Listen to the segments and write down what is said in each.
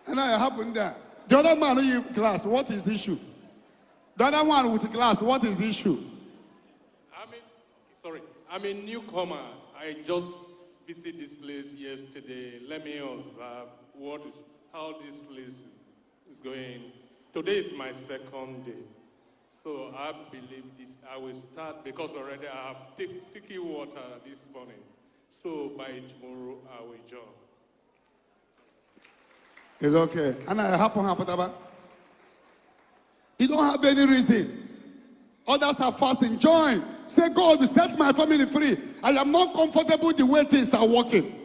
And I happened there. The other man who you class, what is the issue? The other one with the class, what is the issue? I'm a newcomer. I just visited this place yesterday. Let me observe how this place is going. Today is my second day. So I believe I will start because already I have taken water this morning. So by tomorrow I will join. It's okay. And I happen. You don't have any reason. Others are fasting. Join. Say, God, set my family free. I am not comfortable the way things are working.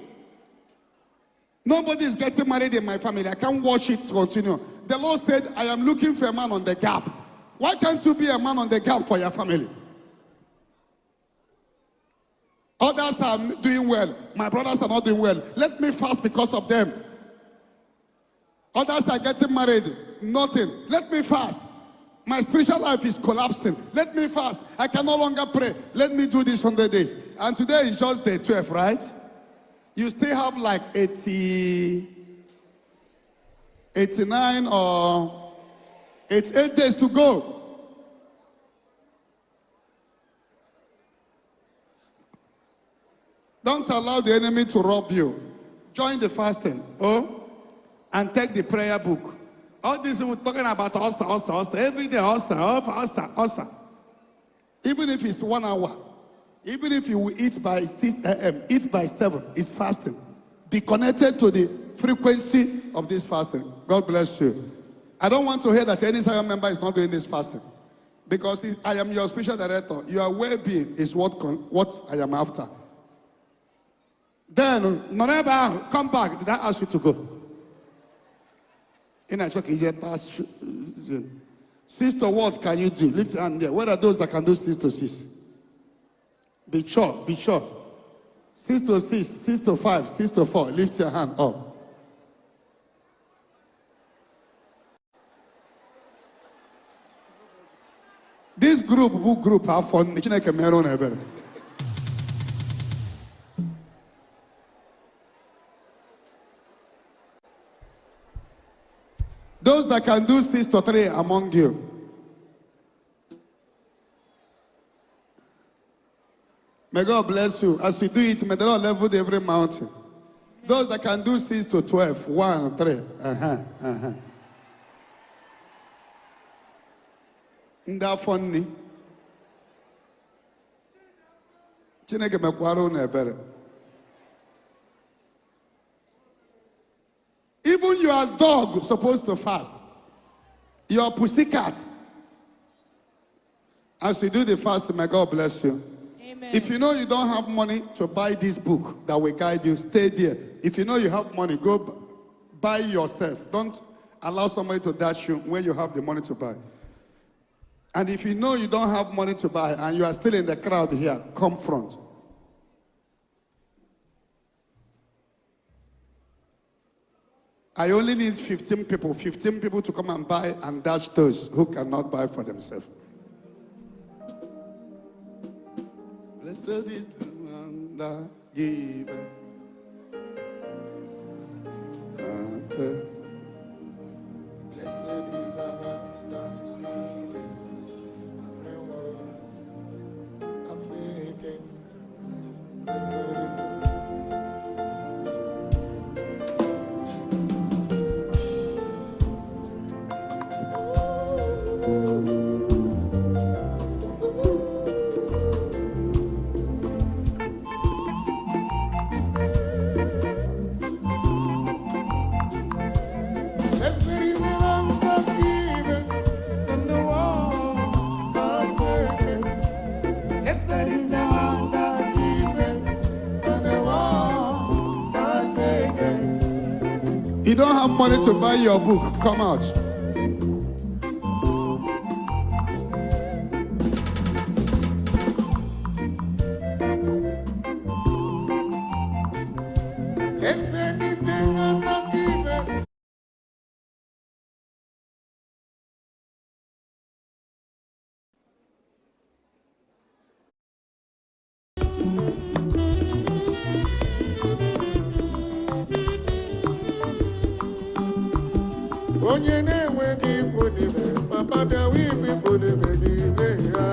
Nobody is getting married in my family. I can't watch it continue. The Lord said, I am looking for a man on the gap. Why can't you be a man on the gap for your family? Others are doing well. My brothers are not doing well. Let me fast because of them. Others are getting married. Nothing. Let me fast. My spiritual life is collapsing. Let me fast. I can no longer pray. Let me do this 100 days. And today is just day 12, right? You still have like 89 or 88 days to go. Don't allow the enemy to rob you. Join the fasting. And take the prayer book. All this we're talking about Oster. Every day Oster. Even if it's 1 hour. Even if you will eat by 6 a.m., eat by 7, it's fasting. Be connected to the frequency of this fasting. God bless you. I don't want to hear that any Zion member is not doing this fasting. Because I am your spiritual director. Your well-being is what I am after. Then, whenever come back, did I ask you to go? In a check, Sister, what can you do? Lift your hand there. Where are those that can do 6 to 6? Be sure. 6 to 6, 6 to 5, 6 to 4. Lift your hand up. This group have fun. Those that can do 6 to 3 among you. May God bless you. As you do it, may the Lord level every mountain. Those that can do 6 to 12, 1, 3. That funny. Chineke mekwara unu ebere. Even your dog is supposed to fast. Your pussycat. As you do the fast, may God bless you. Amen. If you know you don't have money to buy this book that will guide you, stay there. If you know you have money, go buy yourself. Don't allow somebody to dash you when you have the money to buy. And if you know you don't have money to buy and you are still in the crowd here, come front. I only need 15 people to come and buy and dash those who cannot buy for themselves. Blessed is the one that giveth. Blessed is the one that giveth. And take it. Blessed is the You don't have money to buy your book, come out. onye na-enweghị ikwu n'ime papa bịa wee ikwu n'ime n'ime ya.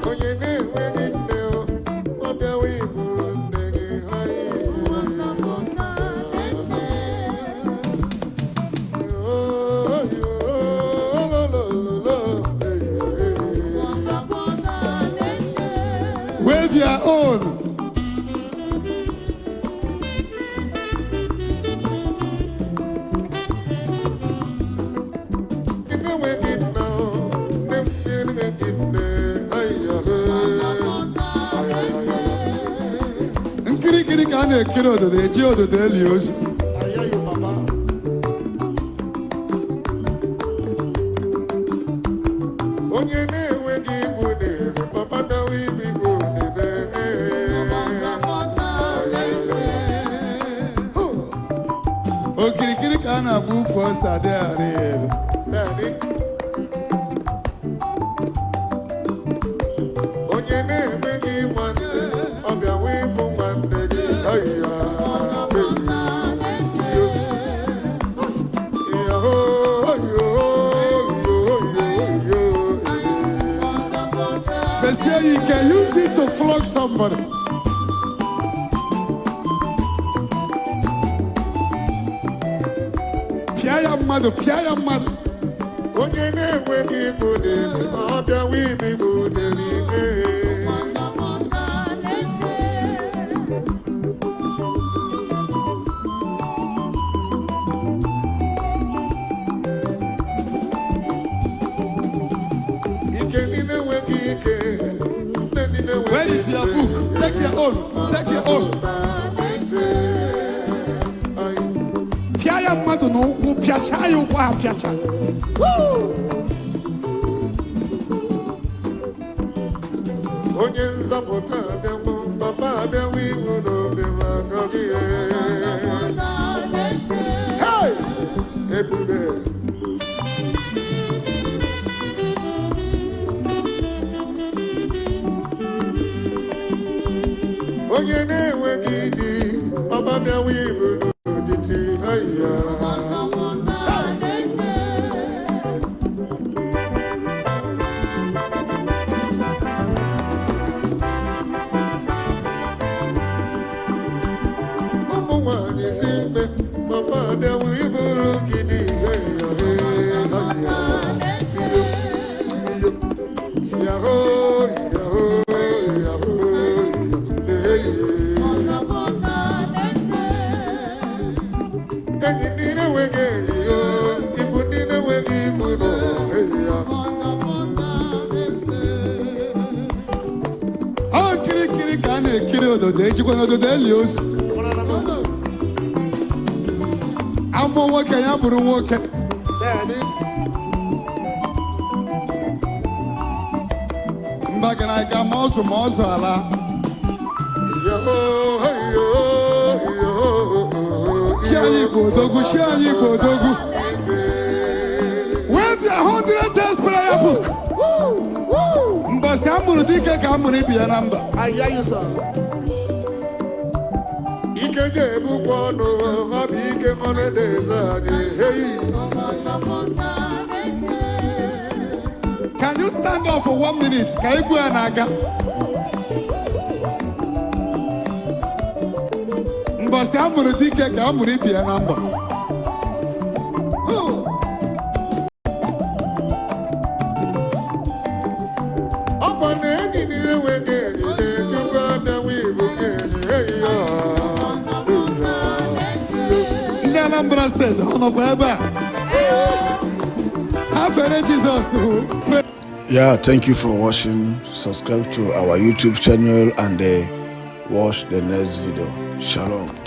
Onye na-enweghị nne ọ bịa wee bụrụ nne gị ha Wave your own. Nkirikiri ka a na-ekiri ododo eji ododo eli ozu. Onye na-enweghị ikwu n'ebe papa dawa ibibo n'ebe Okirikiri ka a na-agba ukwu ose adịghị elu. onye na-enweghị nwanne ọ bịa wee bụ nwanne gị ahịhịa Festia, you can use it to flog somebody. Pịa ya mmadụ, pịa ya mmadụ. onye na-enweghị ikwu n'ebe ọ bịa wee bibo n'ebe ike ndị na-enweghị ike nne ndị na-enweghị Where is your book? Take your own. Take your own. Pịa ya mmadụ n'ụkwụ, pịachaa ya ụkwụ ha pịacha. onye nzọpụta abịanwụ papa abịanwụ iwu n'obi maka gị hey! Ebube onye na-enweghị di papa abịanwụ iwu n'odidi ahịhịa ụmụ nwanyị si mbe papa abịanwụ iburu gị n'ihe enyi ndị na-enweghị enyi ikwu ndị na-enweghị ikwu nọ ya Ọ nkirikiri ka a na-ekiri ododo ejikwa n'ododo eli ozu. Amụ nwoke ya bụrụ nwoke. Mba gara aga ma ọzọ ala. Chi anyị bụ odogwu, chi anyị bụ odogwu. Wave your 100 days prayer book. Mbọsị a mụrụ dike ka a mụrụ ibi ya na mba. ike ga-ebukwa ọnụ ọ bụ ike ọrụ eze anyị hey! Can you stand up for 1 minute? Ka egwu a na-aga. Mbọsị a mụrụ dike ka a mụrụ ibi ya na mba. ọ bụ na enyi niile enweghị enyi na-echukwu abịanwụ ibu gị enyi Ndị Anambra steeti ọ nọkwa ebe a? Ha fere Jizọs pray. Yeah, thank you for watching. Subscribe to our YouTube channel and watch the next video. Shalom.